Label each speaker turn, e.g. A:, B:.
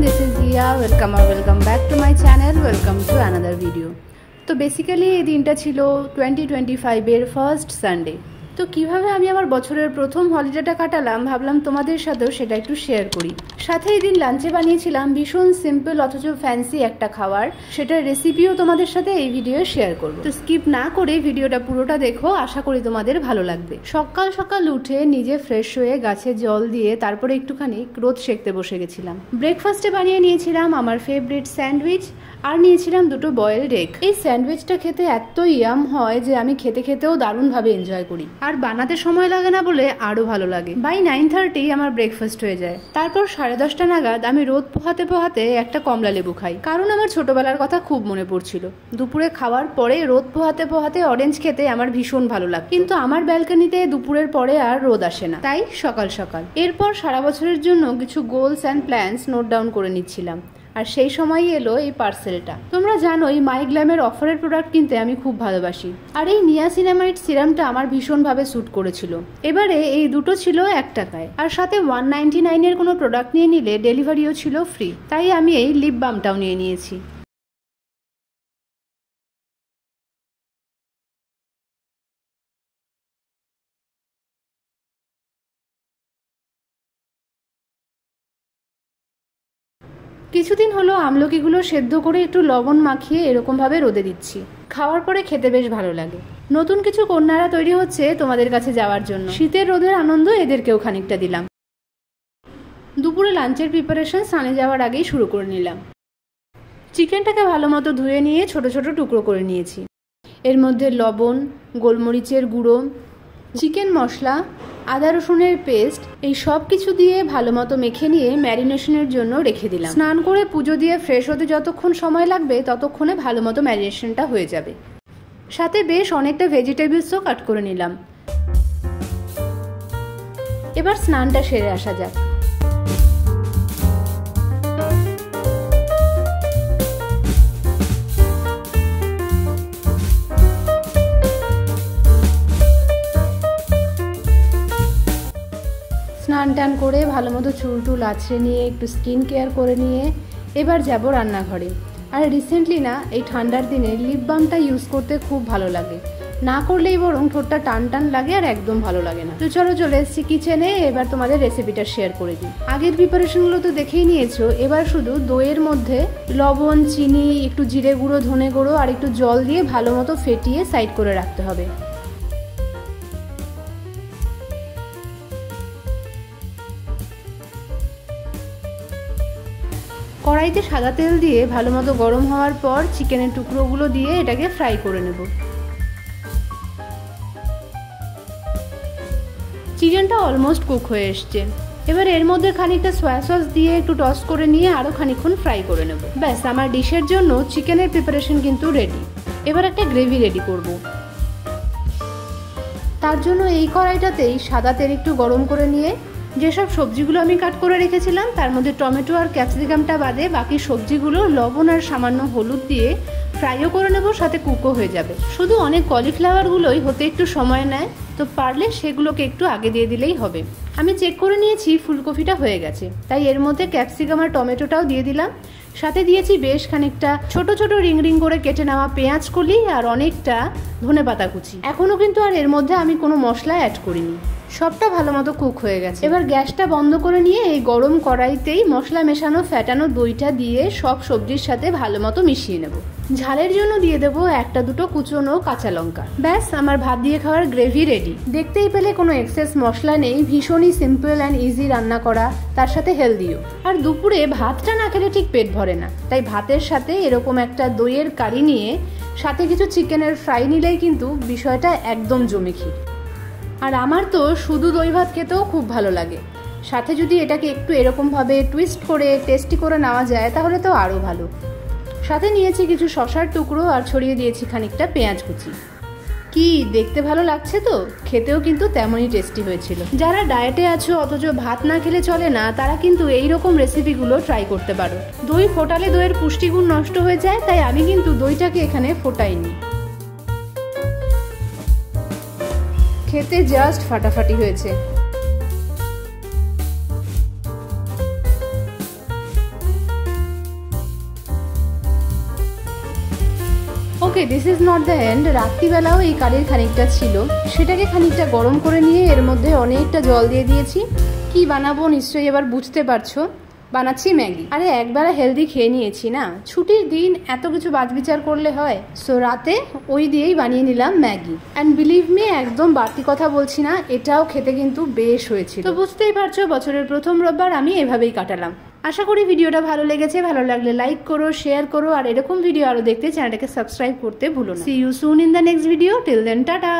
A: this is Zia. Welcome back to my channel. Welcome to another video. তো basically এই দিনটা ছিল 2025 এর ফার্স্ট সানডে। তো কিভাবে আমি আমার বছরের প্রথম হলিডেটা কাটালাম ভাবলাম তোমাদের সাথেও সেটা একটু শেয়ার করি। সাথে এই দিন লাঞ্চে বানিয়েছিলাম ভীষণ সিম্পল অথচ ফ্যান্সি একটা খাবার, সেটার রেসিপিও তোমাদের সাথে এই ভিডিও শেয়ার করব। তো স্কিপ না করে ভিডিওটা পুরোটা দেখো, আশা করি তোমাদের ভালো লাগবে। সকাল সকাল উঠে নিজে ফ্রেশ হয়ে গাছে জল দিয়ে তারপরে একটুখানি রোদ সেঁকতে বসে গেছিলাম। ব্রেকফাস্টে বানিয়ে নিয়েছিলাম আমার ফেভারিট স্যান্ডউইচ আর নিয়েছিলাম দুটো বয়েলড এগ। এই স্যান্ডউইচটা খেতে এত ইয়াম হয় যে আমি খেতে খেতেও দারুণভাবে এনজয় করি, আর বানাতে সময় লাগে না বলে আরো ভালো লাগে। বাই 9:30 আমার ব্রেকফাস্ট হয়ে যায়। তারপর 10:30 নাগাদ আমি রোদ পোহাতে পোহাতে একটা কমলা লেবু খাই, কারণ আমার ছোটবেলার কথা খুব মনে পড়ছিল। দুপুরে খাওয়ার পরে রোদ পোহাতে পোহাতে অরেঞ্জ খেতে আমার ভীষণ ভালো লাগে, কিন্তু আমার ব্যালকনিতে দুপুরের পরে আর রোদ আসে না, তাই সকাল সকাল। এরপর সারা বছরের জন্য কিছু goals and plans note down করে নিচ্ছিলাম, আর সেই সময়ই এলো এই পার্সেলটা। তোমরা জানোই মাইগ্ল্যামের অফারের প্রোডাক্ট কিনতে আমি খুব ভালোবাসি, আর এই নিয়াসিনামাইড সিরামটা আমার ভীষণভাবে স্যুট করেছিল। এবারে এই দুটো ছিল 1 টাকায়, আর সাথে 199 এর কোনো প্রোডাক্ট নিয়ে নিলে ডেলিভারিও ছিল ফ্রি, তাই আমি এই লিপ বামটাও নিয়ে নিয়েছি। কিছুদিন হলো আমলকিগুলো সেদ্ধ করে একটু লবণ মাখিয়ে এরকমভাবে রোদে দিচ্ছি। খাওয়ার পরে খেতে বেশ ভালো লাগে। নতুন কিছু কন্যারা তৈরি হচ্ছে তোমাদের কাছে যাওয়ার জন্য, শীতের রোদের আনন্দ এদেরকেও খানিকটা দিলাম। দুপুরে লাঞ্চের প্রিপারেশন স্নানে যাওয়ার আগেই শুরু করে নিলাম। চিকেনটাকে ভালো মতো ধুয়ে নিয়ে ছোট ছোট টুকরো করে নিয়েছি। এর মধ্যে লবণ, গোলমরিচের গুঁড়ো, চিকেন মশলা, আদা রসুনের পেস্ট, এই সব কিছু দিয়ে ভালো মতো মেখে নিয়ে ম্যারিনেশনের জন্য রেখে দিলাম। স্নান করে পুজো দিয়ে ফ্রেশ হতে যতক্ষণ সময় লাগবে ততক্ষণে ভালো মতো ম্যারিনেশনটা হয়ে যাবে। সাথে বেশ অনেকটা ভেজিটেবলসও কাট করে নিলাম। এবার স্নানটা সেরে আসা যাক। স্নান টান করে ভালো মতো চুল টুল আছড়ে নিয়ে একটু স্কিন কেয়ার করে নিয়ে এবার যাব রান্নাঘরে। আর রিসেন্টলি না এই ঠান্ডার দিনে লিপ বামটা ইউজ করতে খুব ভালো লাগে, না করলেই বরং ঠোঁটটা টান টান লাগে আর একদম ভালো লাগে না। তো চলে এসেছি কিচেনে, এবার তোমাদের রেসিপিটা শেয়ার করে দিই। আগের প্রিপারেশনগুলো তো দেখেই নিয়েছো, এবার শুধু দইয়ের মধ্যে লবণ, চিনি, একটু জিরে গুঁড়ো, ধনে গুঁড়ো আর একটু জল দিয়ে ভালো মতো ফেটিয়ে সাইড করে রাখতে হবে। কড়াইতে সাদা তেল দিয়ে ভালো মতো গরম হওয়ার পর চিকেনের টুকরোগুলো দিয়ে এটাকে ফ্রাই করে নেব। চিকেনটা অলমোস্ট কুক হয়ে এসছে। এবার এর মধ্যে খানিকটা সয়া সস দিয়ে একটু টস করে নিয়ে আরও খানিকক্ষণ ফ্রাই করে নেব। ব্যাস, আমার ডিশের জন্য চিকেনের প্রিপারেশন কিন্তু রেডি। এবার একটা গ্রেভি রেডি করব। তার জন্য এই কড়াইটাতেই সাদা তেল একটু গরম করে নিয়ে যেসব সবজিগুলো আমি কাট করে রেখেছিলাম তার মধ্যে টমেটো আর ক্যাপসিকামটা বাদে বাকি সবজিগুলো লবণ আর সামান্য হলুদ দিয়ে ফ্রাইও করে নেব, সাথে কুকও হয়ে যাবে। শুধু অনেক কলিফ্লাওয়ারগুলোই হতে একটু সময় নেয়, তো পারলে সেগুলোকে একটু আগে দিয়ে দিলেই হবে। আমি চেক করে নিয়েছি ফুলকপিটা হয়ে গেছে, তাই এর মধ্যে ক্যাপসিকাম আর টমেটোটাও দিয়ে দিলাম। সাথে দিয়েছি বেশ খানিকটা ছোট ছোট রিং রিং করে কেটে নেওয়া পেঁয়াজ কলি আর অনেকটা ধনেপাতা কুচি। এখনো কিন্তু আর এর মধ্যে আমি কোনো মশলা অ্যাড করিনি। সবটা ভালো মতো কুক হয়ে গেছে। এবার গ্যাসটা বন্ধ করে নিয়ে এই গরম কড়াইতেই মশলা মেশানো ফ্যাটানো দইটা দিয়ে সব সবজির সাথে ভালো মতো মিশিয়ে নেব। ঝালের জন্য দিয়ে দেবো 1-2 কুচনো কাঁচা লঙ্কা। ব্যাস, আমার ভাত দিয়ে খাওয়ার গ্রেভি রেডি। দেখতেই পেলে কোনো এক্সেস মশলা নেই, ভীষণই সিম্পল অ্যান্ড ইজি রান্না করা, তার সাথে হেলদিও। আর দুপুরে ভাতটা না খেলে ঠিক পেট ভরে না, তাই ভাতের সাথে এরকম একটা দইয়ের কারি নিয়ে সাথে কিছু চিকেনের ফ্রাই নিলেই কিন্তু বিষয়টা একদম জমে। আর আমার তো শুধু দই ভাত খেতেও খুব ভালো লাগে, সাথে যদি এটাকে একটু এরকমভাবে টুইস্ট করে টেস্টি করে নেওয়া যায় তাহলে তো আরও ভালো। সাথে নিয়েছি কিছু শসার টুকরো আর ছড়িয়ে দিয়েছি খানিকটা পেঁয়াজ কুচি। কি দেখতে ভালো লাগছে তো, খেতেও কিন্তু তেমনই টেস্টি হয়েছিল। যারা ডায়েটে আছো অথচ ভাত না খেলে চলে না, তারা কিন্তু এইরকম রেসিপিগুলো ট্রাই করতে পারো। দই ফোটালে দইয়ের পুষ্টিগুণ নষ্ট হয়ে যায়, তাই আমি কিন্তু দইটাকে এখানে ফোটাইনি। খেতে জাস্ট ফাটাফাটি হয়েছে। Okay, this is not the end. রাত্রিবেলাও এই কারির খানিকটা ছিল, সেটাকে খানিকটা গরম করে নিয়ে এর মধ্যে অনেকটা জল দিয়ে দিয়েছি। কি বানাবো নিশ্চয়ই এবার বুঝতে পারছো, বানাচ্ছি ম্যাগি। আরে একবারে হেলদি খেয়ে নিয়েছি না, ছুটির দিন এত কিছু বাছবিচার করলে হয়। সো রাতে ওই দিয়েই বানিয়ে নিলাম ম্যাগি। অ্যান্ড বিলিভ মি, একদম বাড়তি কথা বলছি না, এটাও খেতে কিন্তু বেশ হয়েছিল। তো বুঝতেই পারছো বছরের প্রথম রোববার আমি এভাবেই কাটালাম। আশা করি ভিডিওটা ভালো লেগেছে। ভালো লাগলে লাইক করো, শেয়ার করো, আর এরকম ভিডিও আরো দেখতে চ্যানেলটাকে সাবস্ক্রাইব করতে ভুলো না। See you soon in the next video. Till then, tata.